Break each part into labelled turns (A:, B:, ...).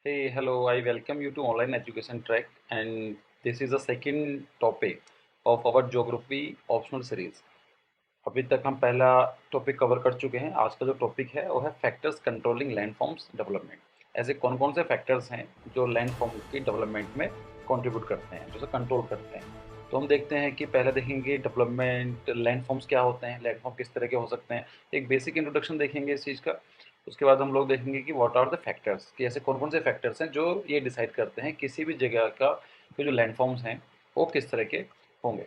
A: Hey, hello, I welcome you to Online Education Track, and this is the second topic of our Geography Optional Series. अभी तक हम पहला topic cover कर चुके हैं। आज का जो टॉपिक है वो है फैक्टर्स कंट्रोलिंग लैंडफॉर्म्स डेवलपमेंट। ऐसे कौन कौन से फैक्टर्स हैं जो लैंडफॉर्म की डेवलपमेंट में कंट्रीब्यूट करते हैं, जो उसे कंट्रोल करते हैं। तो हम देखते हैं कि पहले देखेंगे डेवलपमेंट लैंडफॉर्म्स क्या होते हैं, लैंडफॉर्म किस तरह के हो सकते हैं। एक बेसिक इंट्रोडक्शन देखेंगे इस चीज़ का। उसके बाद हम लोग देखेंगे कि व्हाट आर द फैक्टर्स, कि ऐसे कौन कौन से फैक्टर्स हैं जो ये डिसाइड करते हैं किसी भी जगह का के जो लैंडफॉर्म्स हैं वो किस तरह के होंगे।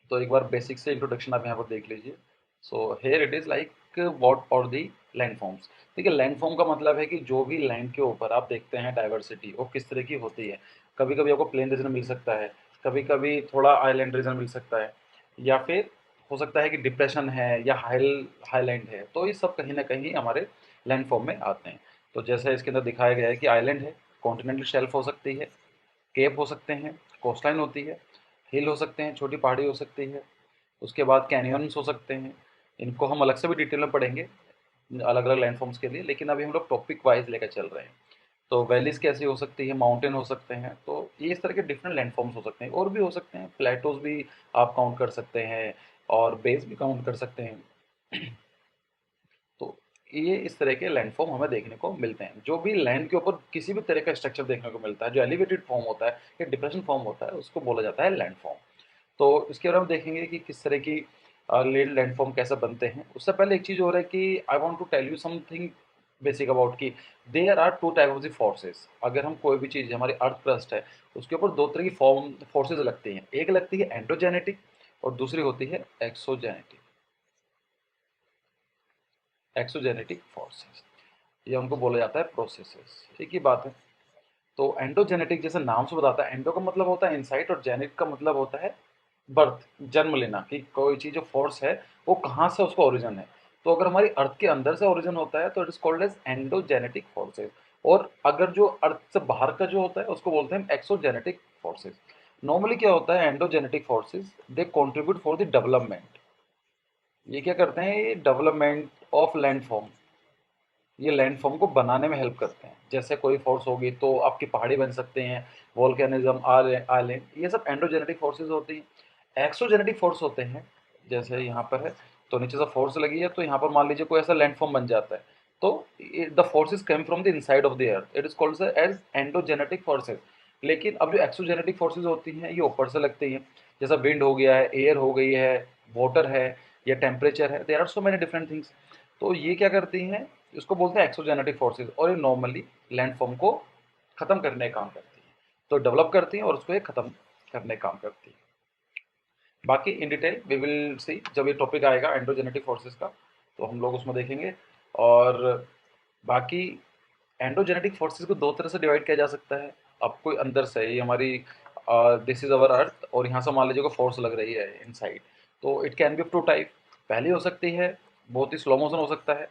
A: तो एक बार बेसिक से इंट्रोडक्शन आप यहाँ पर देख लीजिए। So here it is like what और दी लैंडफॉर्म्स। ठीक है, लैंडफॉर्म का मतलब है कि जो भी लैंड के ऊपर आप देखते हैं डाइवर्सिटी वो किस तरह की होती है। कभी कभी आपको प्लेन रीजन मिल सकता है, कभी कभी थोड़ा आइलैंड रीजन मिल सकता है, या फिर हो सकता है कि डिप्रेशन है या हाईलैंड है। तो ये सब कहीं ना कहीं हमारे लैंडफॉर्म में आते हैं। तो जैसा इसके अंदर दिखाया गया है कि आइलैंड है, कॉन्टिनेंटल शेल्फ हो सकती है, केप हो सकते हैं, कोस्टलाइन होती है, हिल हो सकते हैं, छोटी पहाड़ी हो सकती है, उसके बाद कैनियंस हो सकते हैं। इनको हम अलग से भी डिटेल में पढ़ेंगे अलग अलग लैंडफॉर्म्स के लिए, लेकिन अभी हम लोग टॉपिक वाइज लेकर चल रहे हैं। तो वैलीज कैसी हो सकती है, माउंटेन हो सकते हैं। तो ये इस तरह के डिफरेंट लैंडफॉर्म्स हो सकते हैं, और भी हो सकते हैं, प्लेटोज भी आप काउंट कर सकते हैं और बेस भी काउंट कर सकते हैं। तो ये इस तरह के लैंडफॉर्म हमें देखने को मिलते हैं। जो भी लैंड के ऊपर किसी भी तरह का स्ट्रक्चर देखने को मिलता है, जो एलिवेटेड फॉर्म होता है या डिप्रेशन फॉर्म होता है, उसको बोला जाता है लैंडफॉर्म। तो इसके बारे में देखेंगे कि किस तरह की लैंडफॉर्म कैसे बनते हैं। उससे पहले एक चीज़ और है कि I want to tell you something basic about कि there are two type of the forces. अगर हम कोई भी चीज़, हमारी अर्थ क्रस्ट है, उसके ऊपर दो तरह की फोर्सेज लगती हैं। एक लगती है एंडोजेनेटिक और दूसरी होती है एक्सोजेनेटिक। एक्सोजेनेटिक फोर्सेस, ये उनको बोला जाता है प्रोसेसेस। ठीक ही बात है। तो एंडोजेनेटिक जैसे नाम से बताता है, एंडो का मतलब होता है इनसाइड और जेनेट का मतलब होता है बर्थ, जन्म लेना, कि कोई चीज़ जो फोर्स है वो कहाँ से उसका ओरिजिन है। तो अगर हमारी अर्थ के अंदर से ओरिजिन होता है तो it is called as endogenetic forces. और अगर जो अर्थ से बाहर का जो होता है उसको बोलते हैं एक्सोजेनेटिक फोर्सेज। नॉर्मली क्या होता है, endogenetic forces they contribute for the development. ये क्या करते हैं, ये डेवलपमेंट ऑफ लैंडफॉर्म, ये लैंडफॉर्म को बनाने में हेल्प करते हैं। जैसे कोई फोर्स होगी तो आपकी पहाड़ी बन सकते हैं, वोल्केनिज्म, आइलैंड, ये सब एंडोजेनेटिक फोर्सेज होती हैं। एक्सोजेनेटिक फोर्स होते हैं, जैसे यहाँ पर है, तो नीचे से फोर्स लगी है तो यहाँ पर मान लीजिए कोई ऐसा लैंडफॉर्म बन जाता है। तो the forces come from the inside of the earth, it is called as endogenetic forces. लेकिन अब जो एक्सोजेनेटिक फोर्सेज होती हैं ये ऊपर से लगती हैं। जैसा विंड हो गया है, एयर हो गई है, वाटर है, या टेम्परेचर है, there are so many different things. तो ये क्या करती हैं, इसको बोलते हैं एक्सोजेनेटिक फोर्सेज, और ये नॉर्मली लैंडफॉर्म को खत्म करने का काम करती है। तो डेवलप करती हैं और उसको ये खत्म करने का काम करती है। बाकी in detail we will see, जब ये टॉपिक आएगा एंडोजेनेटिक फोर्सेज का तो हम लोग उसमें देखेंगे। और बाकी एंडोजेनेटिक फोर्सेज को दो तरह से डिवाइड किया जा सकता है। अब कोई अंदर से, ये हमारी दिस इज अवर अर्थ, और यहाँ से मान लीजिए को फोर्स लग रही है इनसाइड, तो it can be of two type. पहली हो सकती है, बहुत ही स्लो मोशन हो सकता है,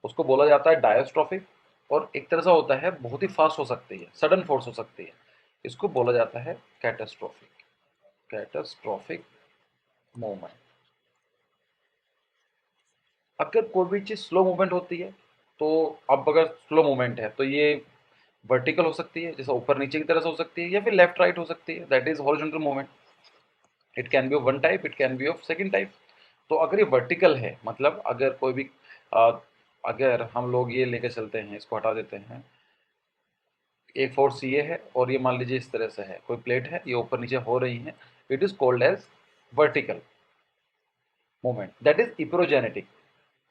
A: उसको बोला जाता है डायस्ट्रॉफिक। और एक तरह से होता है बहुत ही फास्ट हो सकती है, सडन फोर्स हो सकती है, इसको बोला जाता है कैटास्ट्रोफिक। Catastrophic movement. अगर कोई भी चीज़ स्लो मूवमेंट होती है, तो अब अगर स्लो मूवमेंट है तो ये वर्टिकल हो सकती है, जैसे ऊपर नीचे की तरह से हो सकती है, या फिर लेफ्ट राइट हो सकती है, that is horizontal movement. It can be of one type, it can be of second type. तो अगर ये वर्टिकल है, मतलब अगर कोई भी अ, अगर हम लोग ये लेके चलते हैं, इसको हटा देते हैं, एक फोर्स ये है और ये मान लीजिए इस तरह से है, कोई प्लेट है, ये ऊपर नीचे हो रही है, it is called as vertical movement, that is epeirogenetic.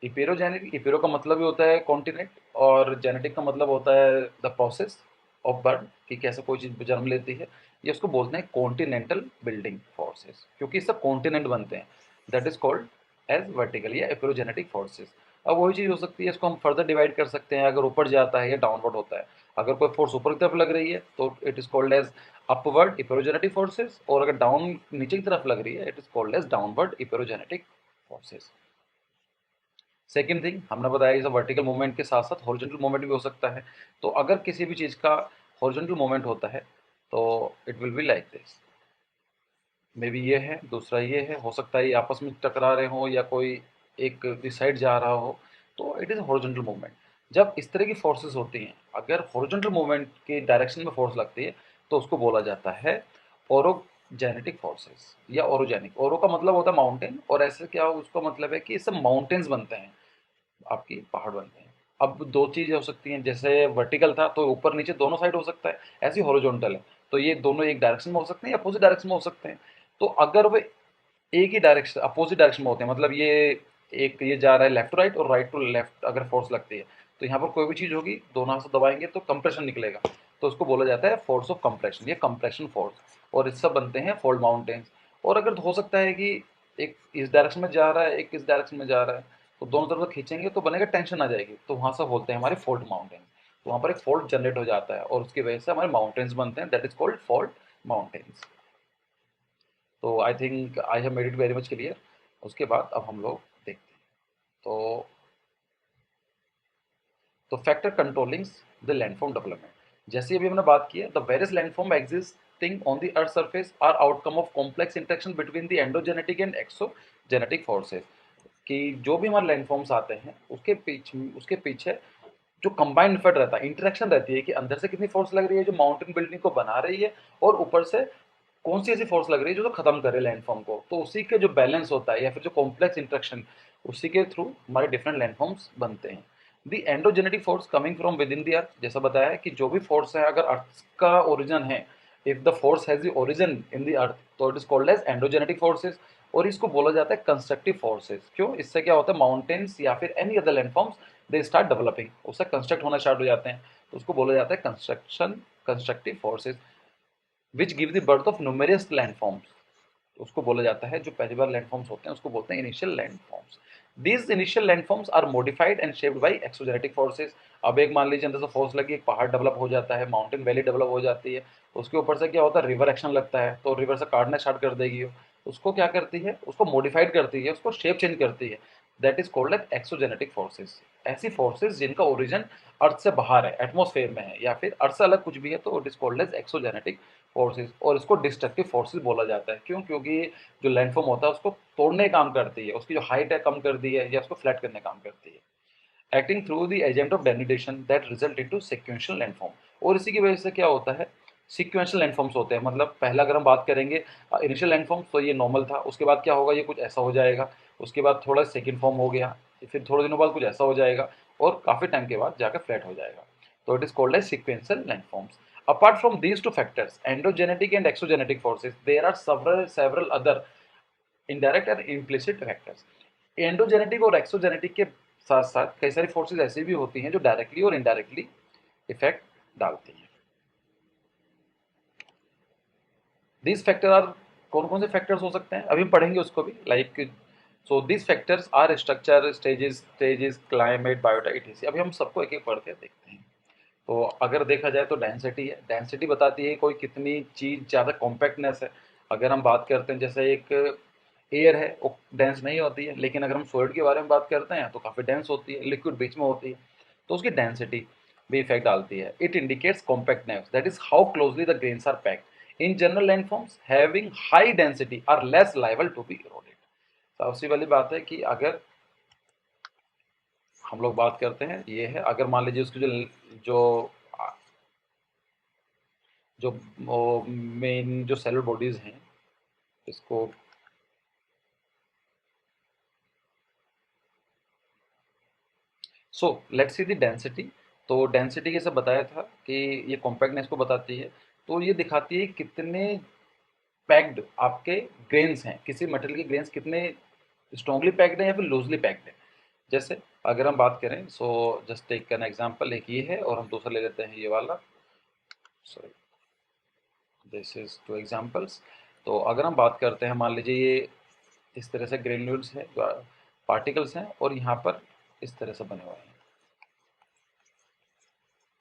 A: Epeirogenetic, epeiro का मतलब ही होता है कॉन्टिनेंट, और जेनेटिक का मतलब होता है द प्रोसेस ऑफ बर्थ, कि कैसे कोई चीज़ जन्म लेती है। ये उसको बोलते हैं कॉन्टिनेंटल बिल्डिंग फोर्सेस, क्योंकि इससे कॉन्टिनेंट बनते हैं। That is called as vertical या एपेरोजेनेटिक फोर्सेस। अब वही चीज़ हो सकती है, इसको हम फर्दर डिवाइड कर सकते हैं, अगर ऊपर जाता है या डाउनवर्ड होता है। अगर कोई फोर्स ऊपर की तरफ लग रही है तो it is called as upward epeirogenetic forces, और अगर डाउन नीचे की तरफ लग रही है, it is called as downward epeirogenetic forces. Second thing हमने बताया, इस वर्टिकल मूवमेंट के साथ साथ हॉरिजॉन्टल मूवमेंट भी हो सकता है। तो अगर किसी भी चीज़ का हॉरिजॉन्टल मूवमेंट होता है तो it will be like this. May be ये है, दूसरा ये है, हो सकता है ये आपस में टकरा रहे हो या कोई एक इस साइड जा रहा हो, तो इट इज़ हॉरिजॉन्टल मूवमेंट। जब इस तरह की फोर्सेस होती हैं, अगर हॉरिजॉन्टल मूवमेंट के डायरेक्शन में फोर्स लगती है तो उसको बोला जाता है ओरोजेनेटिक फोर्सेस या ओरोजेनिक। ओरो का मतलब होता है माउंटेन, और ऐसे क्या उसका मतलब है कि इससे माउंटेन्स बनते हैं, आपकी पहाड़ बनते हैं। अब दो चीज़ें हो सकती हैं, जैसे वर्टिकल था तो ऊपर नीचे दोनों साइड हो सकता है, ऐसे हॉरिजॉन्टल है तो ये दोनों एक डायरेक्शन में हो सकते हैं या अपोजिट डायरेक्शन में हो सकते हैं। तो अगर वे एक ही डायरेक्शन अपोजिट डायरेक्शन में होते हैं, मतलब ये एक ये जा रहा है लेफ्ट टू राइट और राइट टू लेफ्ट, अगर फोर्स लगती है तो यहाँ पर कोई भी चीज़ होगी, दोनों हाथ से दबाएंगे तो कंप्रेशन निकलेगा, तो उसको बोला जाता है फोर्स ऑफ कंप्रेशन या कंप्रेशन फोर्स, और इससे बनते हैं फोल्ड माउंटेन्स। और अगर हो सकता है कि एक इस डायरेक्शन में जा रहा है एक इस डायरेक्शन में जा रहा है, तो दोनों तरफ से खींचेंगे तो बनेगा, टेंशन आ जाएगी, तो वहाँ से बोलते हैं हमारे फोल्ड माउंटेन्स। तो वहाँ पर एक फोल्ड जनरेट हो जाता है और उसकी वजह से हमारे माउंटेन्स बनते हैं, that is called fold mountains. तो I think I have made it very much clear. उसके बाद अब हम लोग देखते हैं। तो factor controlling the landform development, जैसे अभी हमने बात की है, the various landform existing on the earth surface are outcome of complex interaction between the endogenetic and exogenetic forces. कि जो भी हमारे लैंडफॉर्म्स आते हैं उसके पीछे जो कंबाइंड इफेक्ट रहता है, इंटरेक्शन रहती है कि अंदर से कितनी फोर्स लग रही है जो माउंटेन बिल्डिंग को बना रही है, और ऊपर से कौन सी ऐसी फोर्स लग रही है जो तो खत्म करे लैंडफॉर्म को, तो उसी के जो बैलेंस होता है या फिर जो कॉम्प्लेक्स इंटरेक्शन, उसी के थ्रू हमारे डिफरेंट लैंडफॉर्म्स बनते हैं। The endogenetic force coming from with in the earth, जैसा बताया है कि जो भी फोर्स है अगर अर्थ का ओरिजन है, if the force has the origin in the earth तो it is called as endogenetic forces. और इसको बोला जाता है कंस्ट्रक्टिव फोर्सेस, क्यों, इससे क्या होता है माउंटेन्स या फिर any other landforms they start developing, उससे कंस्ट्रक्ट होना स्टार्ट हो जाते हैं, तो उसको बोला जाता है constructive forces which give the birth of numerous landforms. उसको बोला जाता है जो पहली बार लैंडफॉर्म्स होते हैं उसको बोलते हैं initial landforms. These initial landforms are modified and shaped by exogenetic forces. अब एक मान लीजिए अंदर से फोर्स लगी, एक पहाड़ डेवलप हो जाता है, माउंटेन वैली डेवलप हो जाती है, उसके ऊपर से क्या होता है रिवर एक्शन लगता है, तो रिवर से काटना स्टार्ट कर देगी वो, उसको क्या करती है, उसको मॉडिफाइड करती है, उसको शेप चेंज करती है, that is called as exogenetic forces. ऐसी फोर्सेस जिनका ओरिजिन अर्थ से बाहर है, एटमॉस्फेयर में है, या फिर अर्थ से अलग कुछ भी है, तो it is called as exogenetic forces. और इसको डिस्ट्रक्टिव फोर्सेस बोला जाता है, क्यों, क्योंकि जो लैंडफॉर्म होता है उसको तोड़ने का काम करती है, उसकी जो हाइट है कम कर दी है या उसको फ्लैट करने का काम करती है, acting through the agent of denudation that result into sequential landform. और इसी की वजह से क्या होता है, सिक्वेंशियल लैंडफॉर्म्स होते हैं, मतलब पहला अगर हम बात करेंगे इनिशियल लैंडफॉर्म तो ये नॉर्मल था, उसके बाद क्या होगा, ये कुछ ऐसा हो जाएगा, उसके बाद थोड़ा सेकेंड फॉर्म हो गया, फिर थोड़े दिनों बाद कुछ ऐसा हो जाएगा, और काफ़ी टाइम के बाद जाकर फ्लैट हो जाएगा, तो it is called as sequential landforms. Apart from these two factors, endogenetic and exogenetic forces, there are several other indirect and implicit factors. Endogenetic और एक्सोजेनेटिक के साथ साथ कई सारी फोर्सेस ऐसी भी होती हैं जो डायरेक्टली और इनडायरेक्टली इफेक्ट डालती हैं। दीज फैक्टर आर, कौन कौन से फैक्टर्स हो सकते हैं अभी हम पढ़ेंगे उसको भी, like so these factors are structure, stages, climate, biota, etc. अभी हम सबको एक एक पढ़ के देखते हैं। तो अगर देखा जाए तो डेंसिटी है, डेंसिटी बताती है कोई कितनी चीज़ ज़्यादा कॉम्पैक्टनेस है। अगर हम बात करते हैं जैसे एक एयर है वो डेंस नहीं होती है, लेकिन अगर हम सॉलिड के बारे में बात करते हैं तो काफ़ी डेंस होती है, लिक्विड बीच में होती है, तो उसकी डेंसिटी भी इफेक्ट डालती है। It indicates compactness, that is how closely the grains are packed. In general landforms having high density are less liable to be eroded. सबसे वाली बात है कि अगर हम लोग बात करते हैं, ये है अगर मान लीजिए उसकी जो जो मेन जो सेलुलर बॉडीज हैं, इसको सो लेट्स सी द डेंसिटी। तो डेंसिटी कैसे बताया था कि ये कॉम्पैक्टनेस को बताती है, तो ये दिखाती है कितने पैक्ड आपके ग्रेन्स हैं, किसी मेटल के ग्रेन्स कितने स्ट्रॉन्गली पैक्ड है या फिर लूजली पैक्ड है। जैसे अगर हम बात करें, so just take an example, एक ये है और हम दूसरा ले लेते हैं ये वाला, sorry this is to examples. तो अगर हम बात करते हैं, मान लीजिए ये इस तरह से ग्रेन्यूल्स हैं, पार्टिकल्स हैं, और यहाँ पर इस तरह से बने हुए हैं।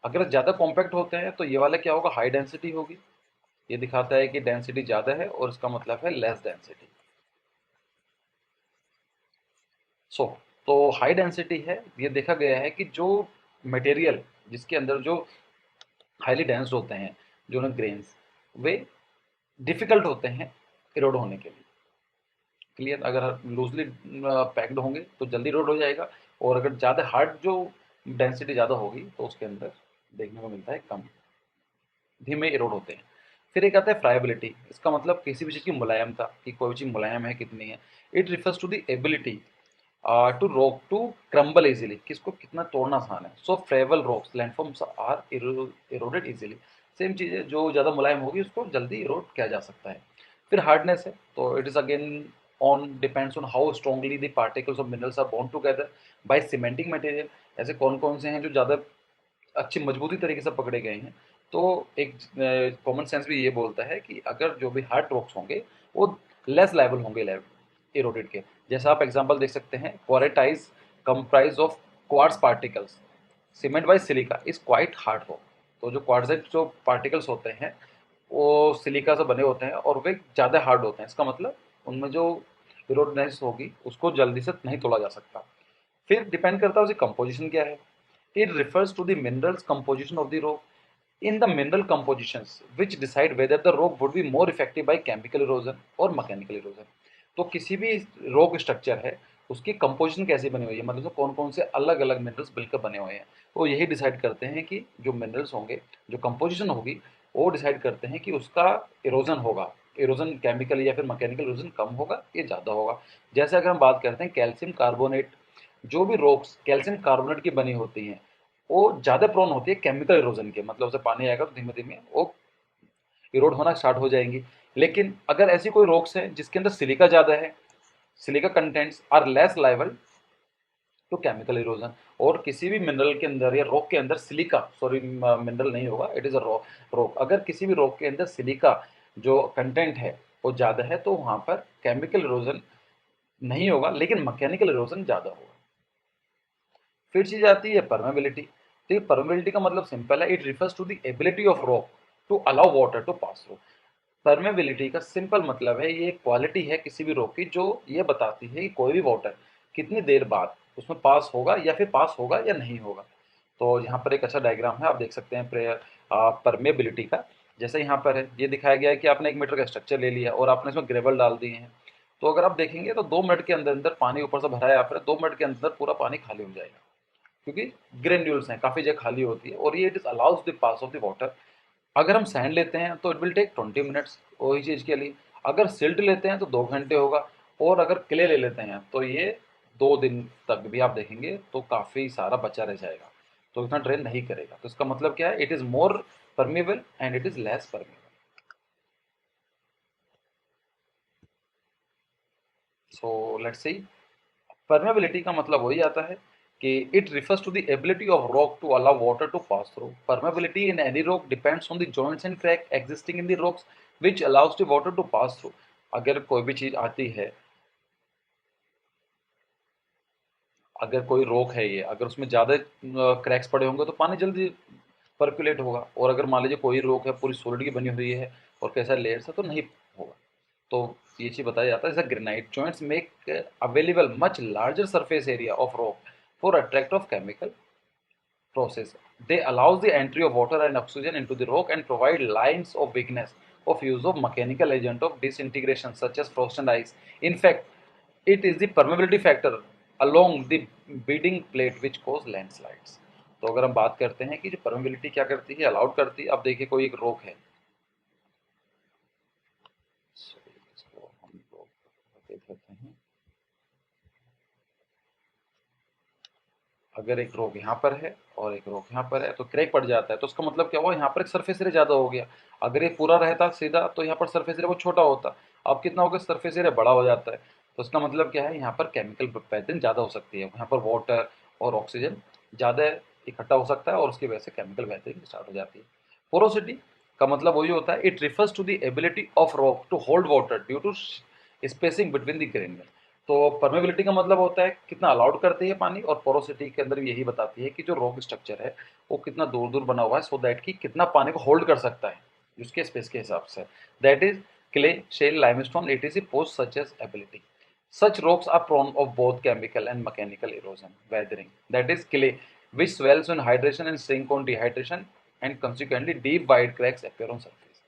A: अगर ज़्यादा कॉम्पैक्ट होते हैं तो ये वाला क्या होगा, हाई डेंसिटी होगी, ये दिखाता है कि डेंसिटी ज़्यादा है, और इसका मतलब है लेस डेंसिटी। सो तो हाई डेंसिटी है, ये देखा गया है कि जो मटेरियल जिसके अंदर जो हाईली डेंस्ड होते हैं, जो ना ग्रेन्स, वे डिफिकल्ट होते हैं इरोड होने के लिए। क्लियर, अगर लूजली पैक्ड होंगे तो जल्दी इरोड हो जाएगा, और अगर ज़्यादा हार्ड जो डेंसिटी ज़्यादा होगी तो उसके अंदर देखने को मिलता है कम, धीमे इरोड होते हैं। फिर एक आता है फ्राइबिलिटी, इसका मतलब किसी भी चीज़ की मुलायमता, कि कोई चीज़ मुलायम है कितनी है। It refers to the ability to rock to crumble easily, किसको कितना तोड़ना आसान है। So friable rocks landforms are eroded easily, same चीज़ है, जो ज़्यादा मुलायम होगी उसको जल्दी इरोड किया जा सकता है। फिर हार्डनेस है, तो it is again on depends on how strongly the particles of minerals are bond together by cementing material. ऐसे कौन कौन से हैं जो ज़्यादा अच्छी मजबूती तरीके से पकड़े गए हैं। तो एक कॉमन सेंस भी ये बोलता है कि अगर जो भी हार्ड रॉक्स होंगे वो लेस लायबल होंगे इरोडेड के। जैसा आप एग्जांपल देख सकते हैं, quartzite comprise of quartz particles cement by silica is quite hard rock. तो जो क्वार्ट्जाइट जो पार्टिकल्स होते हैं वो सिलिका से बने होते हैं और वे ज़्यादा हार्ड होते हैं, इसका मतलब उनमें जो इरोडनेस होगी उसको जल्दी से नहीं तोड़ा जा सकता। फिर डिपेंड करता है उसकी कंपोजिशन क्या है। It refers to the minerals composition of the rock in the mineral compositions which decide whether the rock would be more affected by chemical erosion और mechanical erosion। तो किसी भी रॉक स्ट्रक्चर है उसकी कंपोजिशन कैसी बनी हुई है, मतलब कौन कौन से अलग अलग मिनरल्स मिलकर बने हुए हैं, तो यही डिसाइड करते हैं कि जो मिनरल्स होंगे, जो कंपोजिशन होगी, वो डिसाइड करते हैं कि उसका इरोजन होगा, इरोजन केमिकल या फिर मैकेनिकल इरोजन कम होगा या ज़्यादा होगा। जैसे अगर हम बात करते हैं कैल्शियम कार्बोनेट, जो भी रॉक्स कैल्शियम कार्बोनेट की बनी होती हैं वो ज़्यादा प्रोन होती है केमिकल इरोजन के, मतलब उसे पानी आएगा तो धीमे धीमे वो इरोड होना स्टार्ट हो जाएंगी। लेकिन अगर ऐसी कोई रॉक्स है जिसके अंदर सिलिका ज़्यादा है, silica contents are less liable to chemical erosion. और किसी भी मिनरल के अंदर या रॉक के अंदर सिलिका, सॉरी मिनरल नहीं होगा, इट इज़ अ रॉक, अगर किसी भी रॉक के अंदर सिलिका जो कंटेंट है वो ज़्यादा है तो वहाँ पर केमिकल इरोजन नहीं होगा लेकिन मैकेनिकल इरोजन ज़्यादा होगा। फिर चीज आती है परमेबिलिटी। तो ये परमेबिलिटी का मतलब सिंपल है, it refers to the ability of rock to allow water to pass through. Permeability का सिंपल मतलब है, ये एक क्वालिटी है किसी भी रॉक की जो ये बताती है कि कोई भी वाटर कितनी देर बाद उसमें पास होगा या फिर पास होगा या नहीं होगा। तो यहाँ पर एक अच्छा डायग्राम है, आप देख सकते हैं परमेबिलिटी का। जैसे यहाँ पर है, ये दिखाया गया है कि आपने 1 मीटर का स्ट्रक्चर ले लिया और आपने इसमें ग्रेवल डाल दिए हैं। तो अगर आप देखेंगे तो 2 मिनट के अंदर अंदर पानी ऊपर से भरा है, फिर 2 मिनट के अंदर पूरा पानी खाली हो जाएगा, क्योंकि ग्रेन्यूल्स हैं, काफ़ी जगह खाली होती है और ये it is allows the pass of the water. अगर हम सैंड लेते हैं तो इट विल टेक 20 मिनट्स वही चीज़ के लिए, अगर सिल्ट लेते हैं तो 2 घंटे होगा, और अगर क्ले ले लेते हैं तो ये 2 दिन तक भी आप देखेंगे तो काफ़ी सारा बचा रह जाएगा, तो इतना ड्रेन नहीं करेगा। तो इसका मतलब क्या है, it is more permeable and it is less permeable. So let's see, permeability का मतलब वही आता है कि it refers to the ability of rock to allow water to pass through. Permeability in any rock depends on the joints and crack existing in the rocks which allows the water to pass through. अगर कोई भी चीज आती है, अगर कोई rock है ये, अगर उसमें ज़्यादा क्रैक्स पड़े होंगे तो पानी जल्दी पर्कुलेट होगा, और अगर मान लीजिए कोई रॉक है पूरी सॉलिड की बनी हुई है और कैसा लेयर्स है तो नहीं होगा। तो ये चीज़ बताया जाता है, जैसे granite joints make available much larger surface area of rock for attract of chemical process. They allows the entry of water and oxygen into the rock and provide lines of weakness of use of mechanical agent of disintegration such as frost and ice. In fact, it is the permeability factor along the bedding plate which cause landslides. तो अगर हम बात करते हैं कि जो permeability क्या करती है, अलाउड करती है। अब देखिए कोई एक रॉक है, इसको हम लोग देख लेते हैं। अगर एक रोग यहाँ पर है और एक रोग यहाँ पर है तो क्रैक पड़ जाता है, तो उसका मतलब क्या हुआ, यहाँ पर एक सरफेस एरिया ज़्यादा हो गया। अगर ये पूरा रहता सीधा तो यहाँ पर सरफेस एरिया वो छोटा होता, अब कितना हो गया, सरफेस एरिया बड़ा हो जाता है। तो इसका मतलब क्या है, यहाँ पर केमिकल पैटर्न ज़्यादा हो सकती है, यहाँ पर वाटर और ऑक्सीजन ज़्यादा इकट्ठा हो सकता है और उसकी वजह से केमिकल पैटर्न स्टार्ट हो जाती है। पोरोसिटी का मतलब वही होता है, it refers to the ability of rock to hold water due to spacing between the granule. तो परमेबिलिटी का मतलब होता है कितना अलाउड करती है पानी, और पोरोसिटी के अंदर यही बताती है कि जो रॉक स्ट्रक्चर है वो कितना दूर दूर बना हुआ है, सो दैट कि कितना पानी को होल्ड कर सकता है उसके स्पेस के हिसाब से। That is clay, shale, limestone, etc post such as ability. Such rocks are prone of both chemical and mechanical erosion, weathering. That is clay, which swells on hydration and sink on dehydration, and consequently deep wide cracks appear on surface.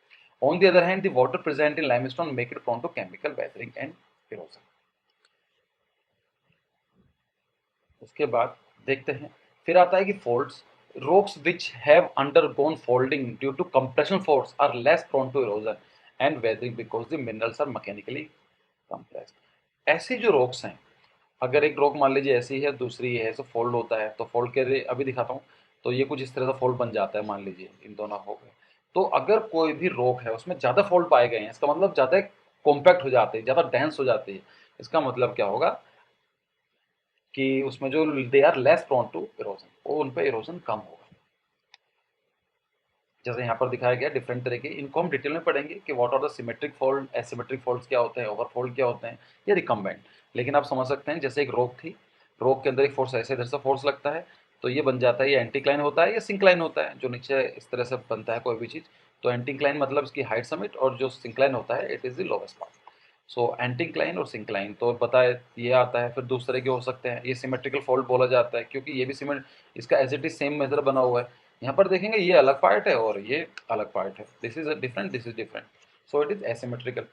A: On the other hand, the water present in limestone make it prone to chemical weathering and erosion. उसके बाद देखते हैं फिर आता है कि folds, rocks which have undergone folding due to compression force are less prone to erosion and weathering because the minerals are mechanically compressed. ऐसी जो rocks हैं, अगर एक रॉक मान लीजिए ऐसी है, दूसरी है, ऐसे फोल्ड होता है, तो फोल्ड के अभी दिखाता हूँ। तो ये कुछ इस तरह से फोल्ड बन जाता है, मान लीजिए इन दोनों हो गए। तो अगर कोई भी रॉक है उसमें ज़्यादा फोल्ड पाए गए हैं, इसका मतलब ज़्यादा कॉम्पैक्ट हो जाते हैं, ज़्यादा डेंस हो जाती है। इसका मतलब क्या होगा कि उसमें जो they are less prone to erosion, वो उन पर इरोजन कम होगा। जैसे यहाँ पर दिखाया गया डिफरेंट तरह के, इनको हम डिटेल में पढ़ेंगे कि what are the symmetric fold, asymmetric folds क्या होते हैं, ओवरफोल्ड क्या होते हैं, या रिकम्बेंट। लेकिन आप समझ सकते हैं जैसे एक रोक थी, रोक के अंदर एक फोर्स ऐसे इधर से फोर्स लगता है, तो ये बन जाता है, ये एंटीक्लाइन होता है या सिंक्लाइन होता है, जो नीचे इस तरह से बनता है कोई भी चीज़। तो एंटीक्लाइन मतलब इसकी हाइट समिट, और जो सिंक्लाइन होता है it is the lowest part. So anticline और सिंक्लाइन तो बताए ये आता है। फिर दूसरे के हो सकते हैं, ये सिमेट्रिकल फोल्ड बोला जाता है क्योंकि ये भी सीमेंट, इसका as it is same method बना हुआ है। यहाँ पर देखेंगे ये अलग पार्ट है और ये अलग पार्ट है, this is different, this is different, so it is asymmetrical.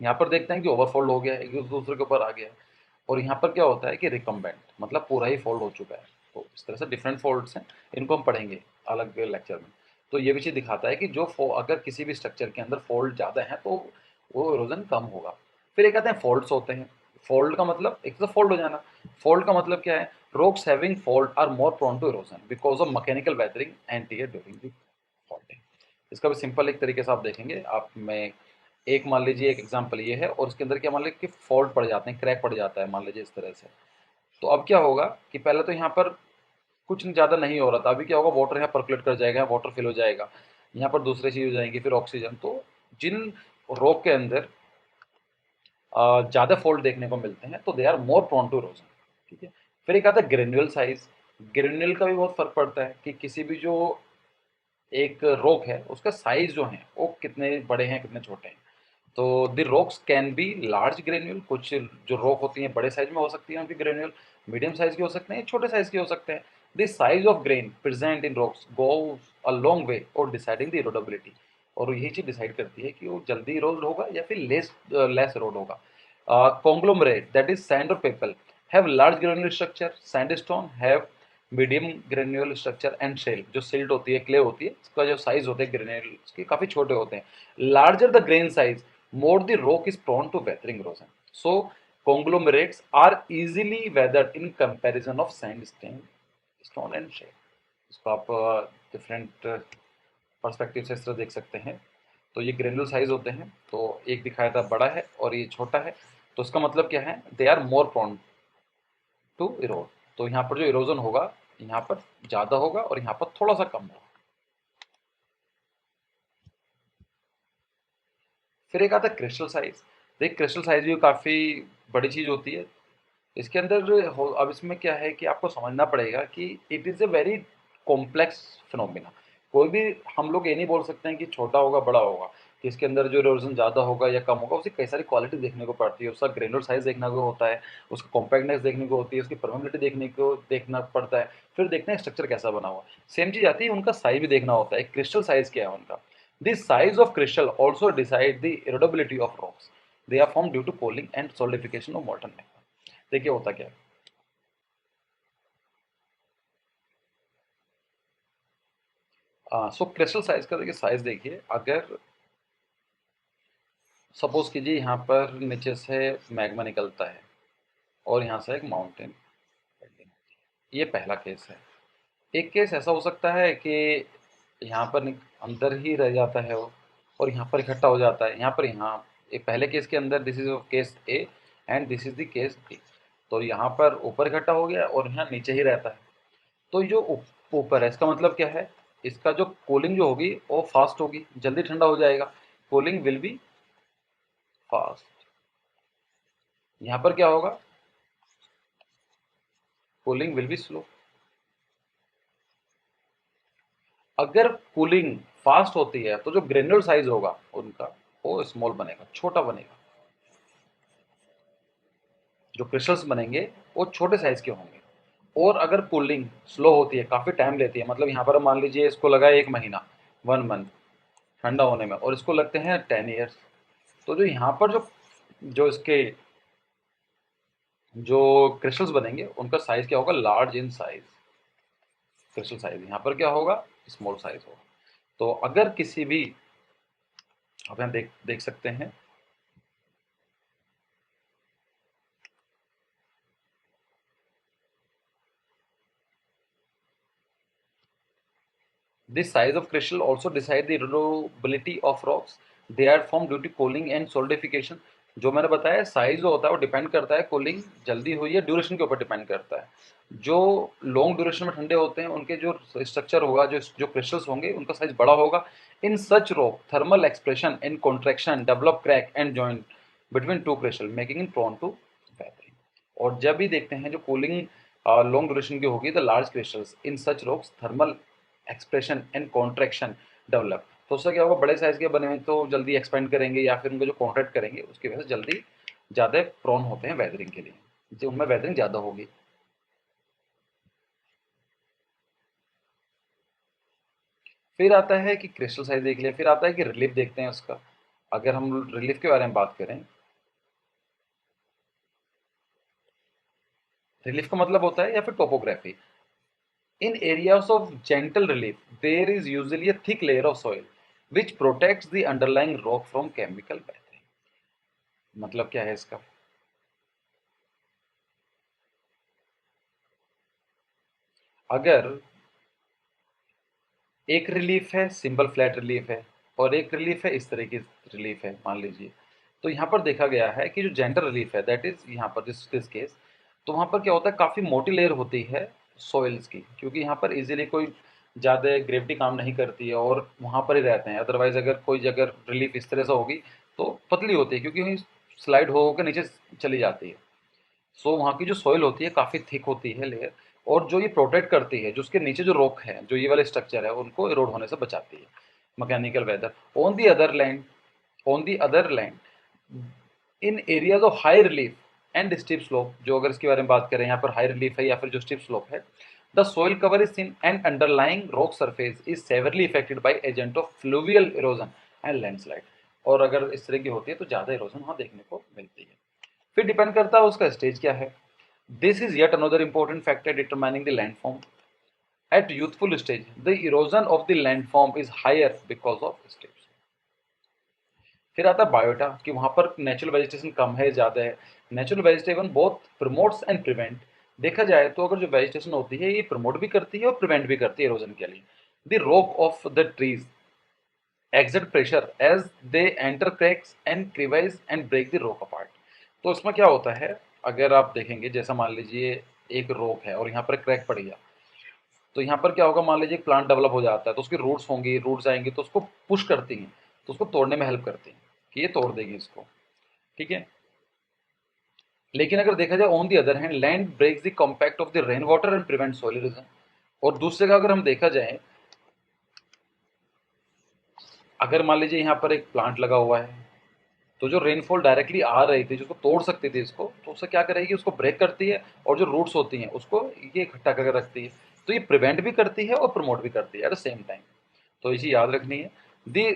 A: यहाँ पर देखते हैं कि ओवरफोल्ड हो गया है, एक दूसरे के ऊपर आ गया है। और यहाँ पर क्या होता है कि रिकम्बेंट मतलब पूरा ही फोल्ड हो चुका है। तो इस तरह से डिफरेंट फोल्ड्स हैं, इनको हम पढ़ेंगे अलग लेक्चर में। तो ये भी चीज़ दिखाता है कि जो अगर किसी भी स्ट्रक्चर के अंदर फोल्ड ज़्यादा है तो वो इरोजन कम होगा। फिर एक आते हैं फोल्ड्स होते हैं। फोल्ड का मतलब एक तो फोल्ड हो जाना। फोल्ड का मतलब क्या है, rocks having fold are more prone to erosion because of mechanical weathering and tear during the folding। इसका भी सिंपल एक तरीके से आप देखेंगे, आप में एक मान लीजिए एक एग्जांपल ये है, और इसके अंदर क्या मान लीजिए कि फोल्ड पड़ जाते हैं, क्रैक पड़ जाता है मान लीजिए इस तरह से। तो अब क्या होगा कि पहले तो यहाँ पर कुछ ज़्यादा नहीं हो रहा था, अभी क्या होगा, वाटर यहाँ परकुलेट कर जाएगा, वाटर फिल हो जाएगा, यहाँ पर दूसरी चीज़ हो जाएंगी, फिर ऑक्सीजन। तो जिन रॉक के अंदर ज़्यादा फोल्ड देखने को मिलते हैं तो they are more prone to erosion. ठीक है। फिर एक आता है ग्रेन्यूल साइज। ग्रेन्यूल का भी बहुत फर्क पड़ता है कि किसी भी जो एक रॉक है उसका साइज जो है वो कितने बड़े हैं कितने छोटे हैं। तो the rocks can be large granule, कुछ जो रॉक होती हैं बड़े साइज में हो सकती हैं उनकी ग्रेन्यूल, मीडियम साइज के हो सकते हैं, छोटे साइज के हो सकते हैं। The size of grain present in rocks goes a long way और डिसाइडिंग द इरोडेबिलिटी। और यही चीज डिसाइड करती है कि वो जल्दी इरोड होगा या फिर लेस लेस इरोड होगा। कॉन्ग्लोमरेट दैट इज सैंड और pebble have large granule structure, sandstone have medium granule structure, and shale जो सिल्ट होती है, क्ले होती है, इसका जो साइज होते हैं ग्रेन्यूल के काफी छोटे होते हैं। Larger the grain size more the rock is prone to weathering erosion. So conglomerates are easily weathered in comparison of sandstone, stone and shale. इसको आप डिफरेंट पर्सपेक्टिव से इस तरह देख सकते हैं। तो ये ग्रेनुलर साइज होते हैं, तो एक दिखाया था बड़ा है और ये छोटा है, तो इसका मतलब क्या है, they are more prone to erode. तो यहाँ पर जो इरोजन होगा यहाँ पर ज्यादा होगा और यहाँ पर थोड़ा सा कम होगा। फिर एक आता है क्रिस्टल साइज। देख क्रिस्टल साइज भी काफी बड़ी चीज होती है। इसके अंदर अब इसमें क्या है कि आपको समझना पड़ेगा कि it is a very complex phenomena. कोई भी हम लोग ये नहीं बोल सकते हैं कि छोटा होगा बड़ा होगा, कि इसके अंदर जो इरोजन ज़्यादा होगा या कम होगा, उसकी कई सारी क्वालिटी देखने को पड़ती है, उसका ग्रेनुलर साइज देखने को होता है, उसका कॉम्पैक्टनेस देखने को होती है, उसकी परमेबिलिटी देखना पड़ता है, फिर देखना है स्ट्रक्चर कैसा बना हुआ है। सेम चीज़ आती है, उनका साइज भी देखना होता है, क्रिस्टल साइज क्या है उनका। This size of crystal also decide the erodibility of rocks. They are form due to cooling and solidification of molten magma. देखिए होता क्या है। सो क्रिस्टल साइज का देखिए, साइज देखिए, अगर सपोज कीजिए यहाँ पर नीचे से मैग्मा निकलता है और यहाँ से एक माउंटेन, ये पहला केस है। एक केस ऐसा हो सकता है कि यहाँ पर अंदर ही रह जाता है वो और यहाँ पर इकट्ठा हो जाता है, यहाँ पर यहाँ ये पहले केस के अंदर this is case A and this is the case B. तो यहाँ पर ऊपर इकट्ठा हो गया और यहाँ नीचे ही रहता है। तो जो ऊपर है इसका मतलब क्या है, इसका जो कूलिंग जो होगी वो फास्ट होगी, जल्दी ठंडा हो जाएगा, कूलिंग विल बी फास्ट। यहाँ पर क्या होगा, कूलिंग विल बी स्लो। अगर कूलिंग फास्ट होती है तो जो ग्रेनुलर साइज होगा उनका वो स्मॉल बनेगा, छोटा बनेगा। जो क्रिस्टल्स बनेंगे वो छोटे साइज के होंगे। और अगर कूलिंग स्लो होती है, काफी टाइम लेती है, मतलब यहाँ पर मान लीजिए इसको लगा 1 महीना, 1 मंथ ठंडा होने में, और इसको लगते हैं 10 ईयर्स। तो जो यहाँ पर जो जो इसके जो क्रिस्टल्स बनेंगे उनका साइज क्या होगा, large in size. Crystal size यहाँ पर क्या होगा, स्मॉल साइज होगा। तो अगर किसी भी, आप यहाँ देख देख सकते हैं, this size of crystal also decide the removability of rocks. They are formed due to cooling and solidification. जो मैंने बताया साइज जो होता है वो डिपेंड करता है कूलिंग जल्दी हुई है ड्यूरेशन के ऊपर डिपेंड करता है। जो लॉन्ग ड्यूरेशन में ठंडे होते हैं उनके जो स्ट्रक्चर होगा, जो जो क्रिस्टल्स होंगे उनका साइज बड़ा होगा। In such rock thermal expression in contraction develop crack and joint between two crystal making in prone to weathering. और जब भी देखते हैं जो कूलिंग लॉन्ग ड्यूरेशन की होगी तो large crystals in such rocks thermal expression and contraction develop, तो उससे क्या होगा, बड़े साइज के बने हुए तो जल्दी एक्सपेंड करेंगे या फिर उनको जो कॉन्ट्रैक्ट करेंगे उसकी वजह से जल्दी ज़्यादा प्रोन होते हैं वेदरिंग के लिए, जो उनमें वेदरिंग ज़्यादा होगी। फिर आता है कि क्रिस्टल साइज देख लिया, फिर आता है कि रिलीफ देखते हैं उसका। अगर हम रिलीफ के बारे में बात करें, रिलीफ का मतलब होता है या फिर topography. In areas of gentle relief there is usually a thick layer of soil which protects the underlying rock from chemical weathering. मतलब क्या है इसका, अगर एक रिलीफ है सिंपल फ्लैट रिलीफ है और एक रिलीफ है इस तरह की रिलीफ है मान लीजिए, तो यहाँ पर देखा गया है कि जो जेंटल रिलीफ है दैट इज यहाँ पर दिस केस, तो वहाँ पर क्या होता है काफ़ी मोटी लेयर होती है सॉइल्स की, क्योंकि यहाँ पर इजीली कोई ज़्यादा ग्रेविटी काम नहीं करती है और वहाँ पर ही रहते हैं। अदरवाइज अगर कोई जगह रिलीफ इस तरह से होगी तो पतली होती है क्योंकि स्लाइड हो के नीचे चली जाती है। सो वहाँ की जो सॉइल होती है काफ़ी थिक होती है लेयर, और जो ये प्रोटेक्ट करती है जो उसके नीचे जो रॉक है जो ये वाले स्ट्रक्चर है उनको इरोड होने से बचाती है mechanical weather. On the other land, on the other land in areas of high relief and steep slope, जो अगर इसके बारे में बात करें यहाँ पर हाई रिलीफ है या फिर जो स्टीप स्लोप है, the soil cover is thin and underlying rock surface is severally affected by agent of fluvial erosion and landslide. और अगर इस तरह की होती है तो ज़्यादा इरोजन वहाँ देखने को मिलती है। फिर डिपेंड करता है उसका स्टेज क्या है। This is yet another important factor determining the landform. At youthful stage the erosion of the landform is higher because of steps. फिर आता है बायोटा कि वहाँ पर नेचुरल वेजिटेशन कम है ज़्यादा है। Natural vegetation both promotes and prevent. देखा जाए तो अगर जो वेजिटेशन होती है ये प्रमोट भी करती है और प्रिवेंट भी करती है इरोजन के लिए। द रोक of the trees exert pressure as they enter cracks and crevice and break the rock apart। तो इसमें क्या होता है, अगर आप देखेंगे जैसा मान लीजिए एक रोक है और यहाँ पर क्रैक पड़ गया, तो यहाँ पर क्या होगा, मान लीजिए एक प्लांट डेवलप हो जाता है तो उसकी रूट्स होंगी, रूट्स आएंगी तो उसको पुश करती हैं, तो उसको तोड़ने में हेल्प करती हैं कि ये तोड़ देगी इसको। ठीक है। लेकिन अगर देखा जाए on the other hand land breaks the compact of the rain water and prevent soil erosion. और दूसरे का अगर हम देखा जाए, अगर मान लीजिए यहाँ पर एक प्लांट लगा हुआ है तो जो रेनफॉल डायरेक्टली आ रही थी जिसको तोड़ सकती थी इसको, तो उससे क्या करेगी, उसको ब्रेक करती है और जो रूट्स होती हैं उसको ये इकट्ठा करके रखती है। तो ये प्रिवेंट भी करती है और प्रमोट भी करती है एट द सेम टाइम। तो ये चीज याद रखनी है। दी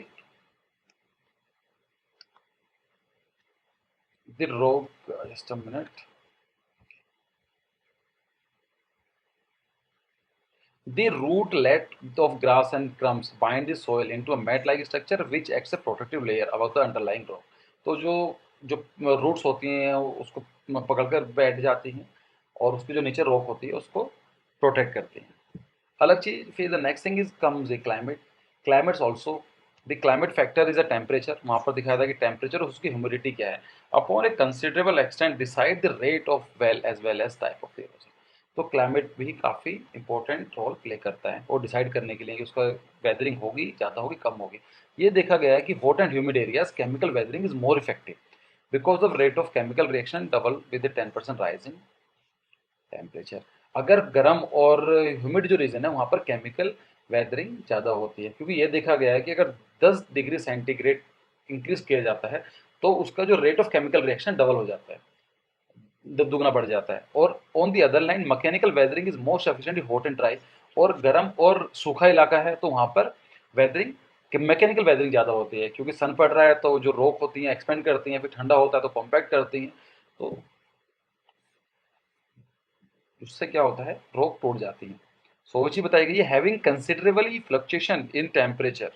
A: द रोक, just a minute, the root let of grass and crumbs bind the soil into a mat-like structure which acts a protective layer above the underlying rock। तो जो जो रूट्स होती हैं उसको पकड़कर बैठ जाती हैं और उसकी जो नीचे रॉक होती है उसको प्रोटेक्ट करती हैं। अलग चीज, फिर the next thing is comes the climate. Climates also, the climate factor is a temperature. वहाँ पर दिखाया था कि टेम्परेचर और उसकी ह्यूमिडिटी क्या है upon a considerable extent decide the rate of well as type of erosion. तो क्लाइमेट भी काफ़ी इंपॉर्टेंट रोल प्ले करता है और डिसाइड करने के लिए कि उसका वेदरिंग होगी, ज़्यादा होगी, कम होगी। ये देखा गया है कि hot and humid areas chemical weathering is more effective because of rate of chemical reaction double with 10% rise in temperature. अगर गर्म और ह्यूमिड जो रीजन है वहाँ पर केमिकल वेदरिंग ज़्यादा होती है, क्योंकि ये देखा गया है कि अगर 10 डिग्री सेंटीग्रेड इंक्रीज किया जाता है तो उसका जो rate of chemical reaction double हो जाता है, दुगना बढ़ जाता है। और on the other line mechanical weathering is most efficiently hot and dry. और गर्म और सूखा इलाका है तो वहाँ पर वेदरिंग, मैकेनिकल वेदरिंग ज़्यादा होती है क्योंकि सन पड़ रहा है तो जो रॉक होती हैं एक्सपेंड करती हैं, फिर ठंडा होता है तो कॉम्पैक्ट करती हैं। तो उससे क्या होता है, रॉक टूट जाती है। सो चीज बताई गई है, having considerably fluctuation in temperature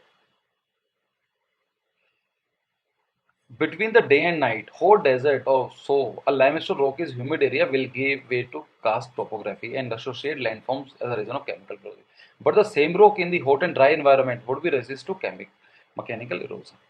A: between the day and night, hot desert or so, a limestone rock is humid area will give way to karst topography and associate landforms as a result of chemical erosion. But the same rock in the hot and dry environment would be resist to mechanical erosion.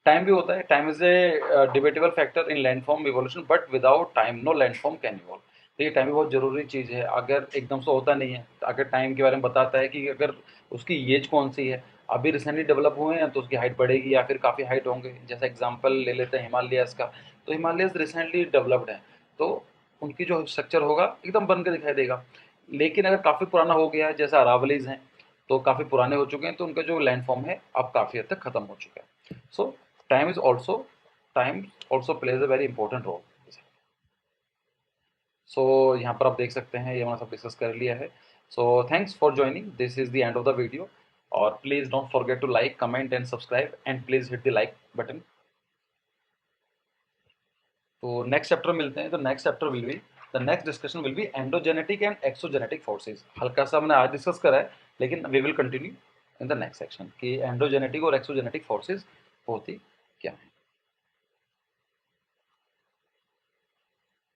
A: Time भी होता है, time is a debatable factor in landform evolution, but without time no landform can evolve. तो ये time भी बहुत जरूरी चीज़ है, अगर एकदम से होता नहीं है। तो अगर टाइम के बारे में बताता है कि अगर उसकी एज कौन सी है, अभी रिसेंटली डेवलप हुए हैं तो उसकी हाइट बढ़ेगी या फिर काफ़ी हाइट होंगे। जैसा एग्जांपल ले लेते हैं हिमालयस का, तो हिमालयस रिसेंटली डेवलप्ड है, तो उनकी जो स्ट्रक्चर होगा एकदम बन के दिखाई देगा। लेकिन अगर काफ़ी पुराना हो गया है, जैसे अरावलीज हैं, तो काफ़ी पुराने हो चुके हैं, तो उनका जो लैंड फॉर्म है अब काफ़ी हद तक खत्म हो चुका है। सो time is also time also plays a very important role. So यहाँ पर आप देख सकते हैं, ये हमने सब डिस्कस कर लिया है। So thanks for joining, this is the end of the video, और please don't forget to like, comment and subscribe and please hit the like button. तो नेक्स्ट चैप्टर मिलते हैं। तो next chapter will be, the next discussion will be endogenetic and exogenetic forces. हल्का सा हमने आज discuss करा है, लेकिन we will continue in the next section कि एंडोजेनेटिक और एक्सोजेनेटिक फोर्सेस होती क्या है।